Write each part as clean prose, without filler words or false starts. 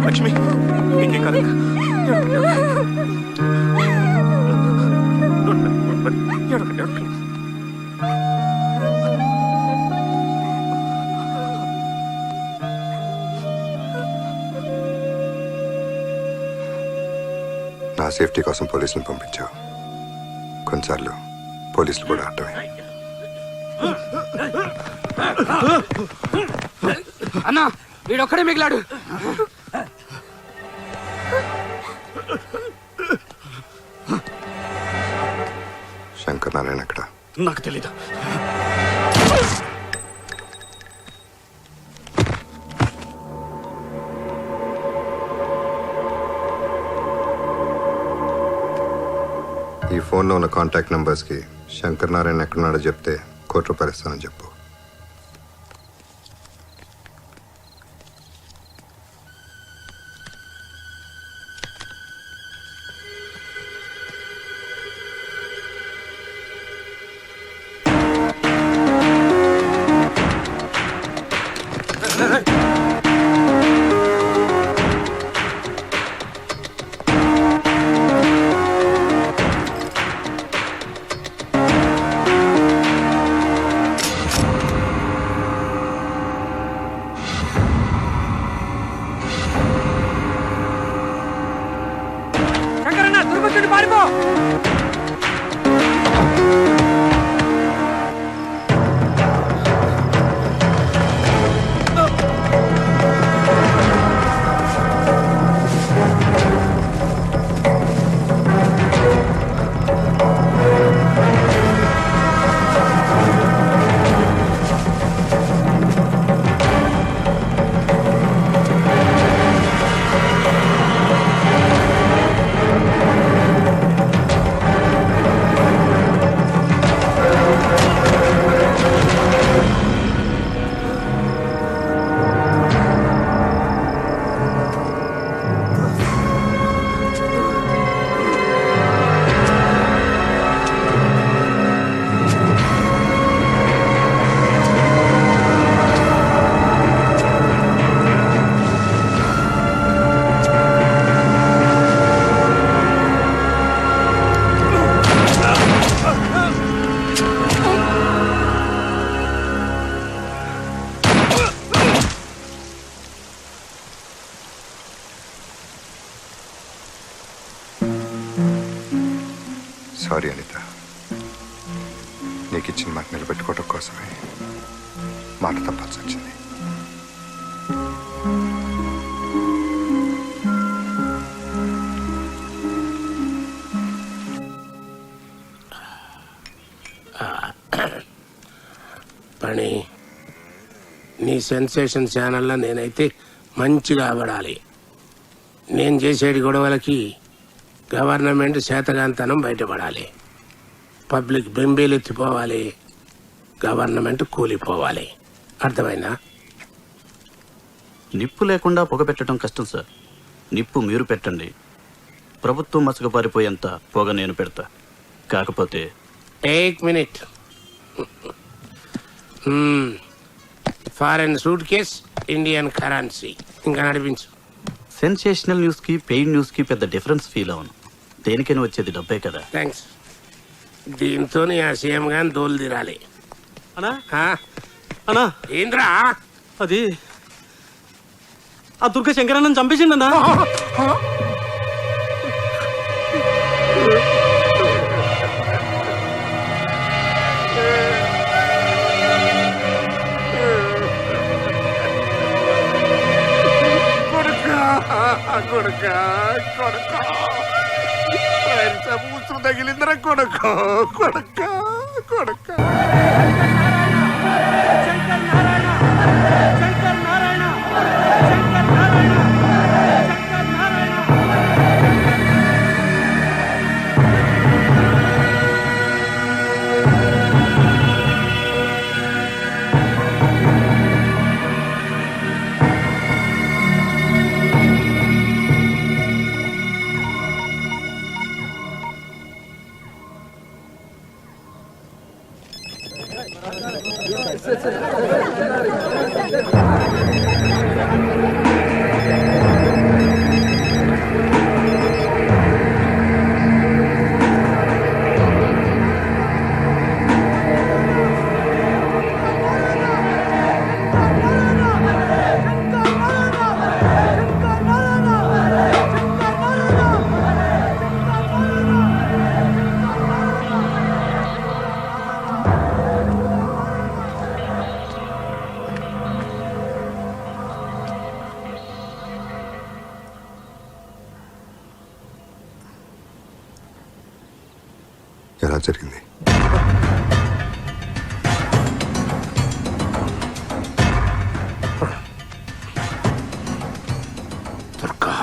లక్ష్మి ఇంకేం కాదు. నా సేఫ్టీ కోసం పోలీసులను పంపించావు. కొన్నిసార్లు పోలీసులు కూడా అడ్డమే. అన్నా వీడొక్కడే మిగిలాడు. శంకర్ నారాయణ ఎక్కడ? నాకు తెలీదు. ఈ ఫోన్లో ఉన్న కాంటాక్ట్ నెంబర్స్కి శంకర్ నారాయణ ఎక్కడున్నాడో చెప్తే ₹1,00,00,000 ఇస్తానని చెప్పు. సారీ అనిత, నీకు ఇచ్చిన మాట నిలబెట్టుకోవడం కోసమే మాట తప్పాల్సి వచ్చింది. పని నీ సెన్సేషన్ ఛానల్లో నేనైతే మంచిగా ఆవడాలి. నేను చేసేటి గొడవలకి గవర్నమెంట్ శాతగాంతనం బయటపడాలి. పబ్లిక్ బెంబేలెత్తిపోవాలి, గవర్నమెంట్ కూలిపోవాలి. అర్థమైందా? నిప్పు లేకుండా పొగ పెట్టడం కష్టం సార్. నిప్పు మీరు పెట్టండి, ప్రభుత్వం మసకపారిపోయేంత పొగ నేను పెడతా. కాకపోతే 1 minute. Foreign suit case, Indian currency. ఇంకా నడిపించు. సెన్సేషనల్ న్యూస్కి పెయిడ్ న్యూస్కి పెద్ద డిఫరెన్స్ ఫీల్ అవును. దేనికైనా వచ్చేది డబ్బే కదా. థ్యాంక్స్. దీంతో ఆ సీఎం గాని దోలు తీరాలి. అన్నా అన్నా, ఏంద్రా అది ఆ దుర్గ శంకరన్నని చంపేసిండన్నా. కొడుక కొడుక మూసులు తగిలిందిరా కొడుక కొడుక కొడుక. ఎలా జరిగింది? దుర్గా,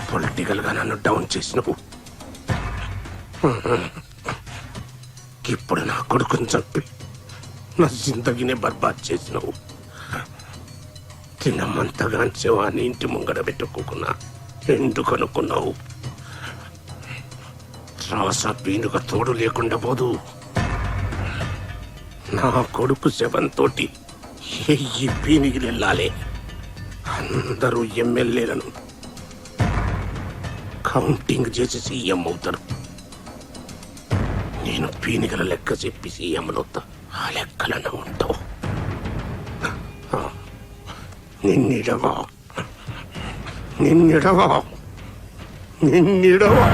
పొలిటికల్ గా నన్ను డౌన్ చేసినవు. ఇప్పుడు నా కొడుకుని చంపి నా జిందగీనే బర్బాద్ చేసినవు. తినమంతగాంచేవాన్ని ఇంటి ముంగడ పెట్టుకోకున్నా ఎందుకు అనుకున్నావు? రాస పీనుగా తోడు లేకుండా పోదు. నా కొడుకు శవంతోటి ఎయ్యి పీనిగిలు వెళ్ళాలి. అందరూ ఎమ్మెల్యేలను కౌంటింగ్ చేసి సీఎం అవుతారు. నేను పీనిగల లెక్క చెప్పి సీఎంలవుతా. ఆ లెక్కలను ఉంటావు. నిన్నిడవా నిన్నిడవా నిన్నిడవా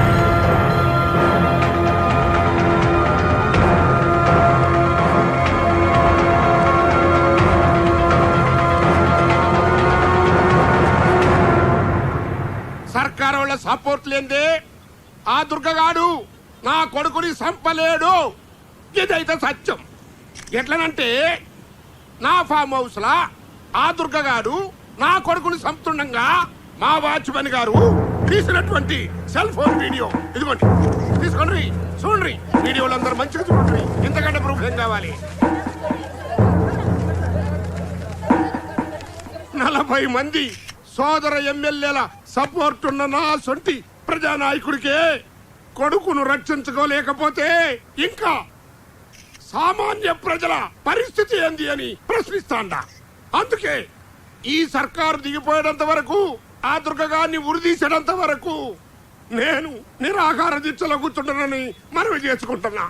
సర్కారు వాళ్ళ సపోర్ట్ లేదే ఆ దుర్గగాడు నా కొడుకుని చంపలేడు. ఇదైతే సత్యం. ఎట్లనంటే నా ఫామ్ హౌస్ లా ఆ దుర్గగాడు నా కొడుకుని చంపుతుండగా మా వాచ్మెన్ గారు తీసినటువంటి సెల్ ఫోన్ వీడియో ఇదిగోండి, తీసుకోండి, చూడండి. వీడియోలు అందరూ మంచిగా చూడండి. ఇంతకంటే ప్రూఫ్ ఏం కావాలి? 40 మంది సోదర ఎమ్మెల్యేల సపోర్ట్ ఉన్న నా సొంటి ప్రజానాయకుడికే కొడుకును రక్షించుకోలేకపోతే ఇంకా సామాన్య ప్రజల పరిస్థితి ఏంది అని ప్రశ్నిస్తాండా. అందుకే ఈ సర్కారు దిగిపోయేంత వరకు, ఆ దుర్గగాన్ని ఉరిదీసేంత వరకు నేను నిరాహార దీక్షలో కూర్చుంటానని మనవి చేసుకుంటున్నా.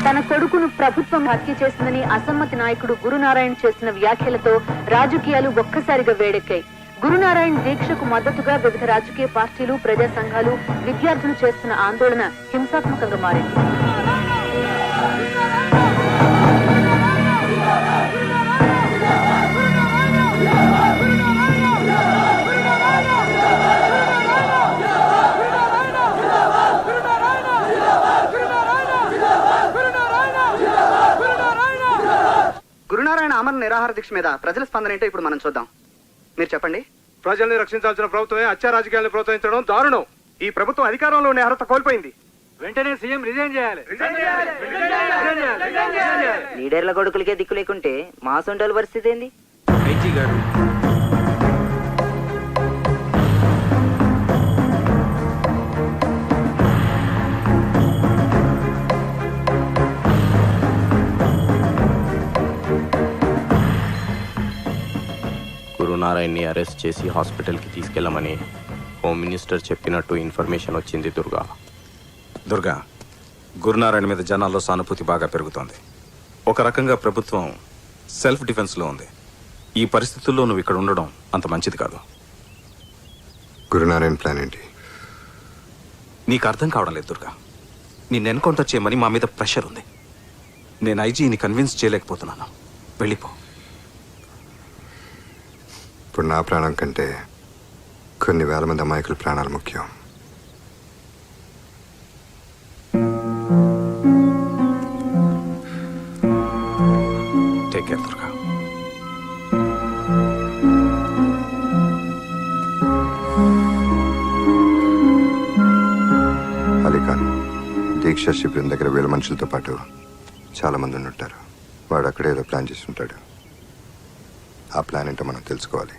తన కొడుకును ప్రభుత్వం హత్య చేసిందని అసమ్మతి నాయకుడు గురునారాయణ చేసిన వ్యాఖ్యలతో రాజకీయాలు ఒక్కసారిగా వేడెక్కాయి. గురునారాయణ దీక్షకు మద్దతుగా వివిధ రాజకీయ పార్టీలు, ప్రజా సంఘాలు, విద్యార్థులు చేస్తున్న ఆందోళన హింసాత్మకంగా మారింది. గురునారాయణ ఆమరణ నిరాహార దీక్ష మీద ప్రజల స్పందన ఏంటో ఇప్పుడు మనం చూద్దాం. మీరు చెప్పండి. ప్రజల్ని రక్షించాల్సిన ప్రభుత్వమే హత్య రాజకీయాలను ప్రోత్సహించడం దారుణం. ఈ ప్రభుత్వం అధికారంలో ఉండే అర్హత కోల్పోయింది. వెంటనే సీఎం రిజైన్ చేయాలి. లీడర్ల కొడుకులకే దిక్కు లేకుంటే మా సొంటల పరిస్థితి ఏంది? ఐజీ గారు, గురునారాయణని అరెస్ట్ చేసి హాస్పిటల్కి తీసుకెళ్లమని హోమ్ మినిస్టర్ చెప్పినట్టు ఇన్ఫర్మేషన్ వచ్చింది. దుర్గా, గురునారాయణ మీద జనాల్లో సానుభూతి బాగా పెరుగుతోంది. ఒక రకంగా ప్రభుత్వం సెల్ఫ్ డిఫెన్స్లో ఉంది. ఈ పరిస్థితుల్లో నువ్వు ఇక్కడ ఉండడం అంత మంచిది కాదు. గురునారాయణ ప్లాన్ ఏంటి? నీకు అర్థం కావడం లేదు దుర్గా. నిన్ను ఎన్కౌంటర్ చేయమని మా మీద ప్రెషర్ ఉంది. నేను ఐజీని కన్విన్స్ చేయలేకపోతున్నాను. వెళ్ళిపో. ఇప్పుడు నా ప్రాణం కంటే కొన్ని వేల మంది అమాయకుల ప్రాణాలు ముఖ్యం. Take care Durga. అలీఖాన్ దీక్షా శిబిరం దగ్గర వేల మనుషులతో పాటు చాలా మంది ఉంటారు. వాడు అక్కడే ఏదో ప్లాన్ చేసి ఉంటాడు. ఆ ప్లాన్ ఏంటో మనం తెలుసుకోవాలి.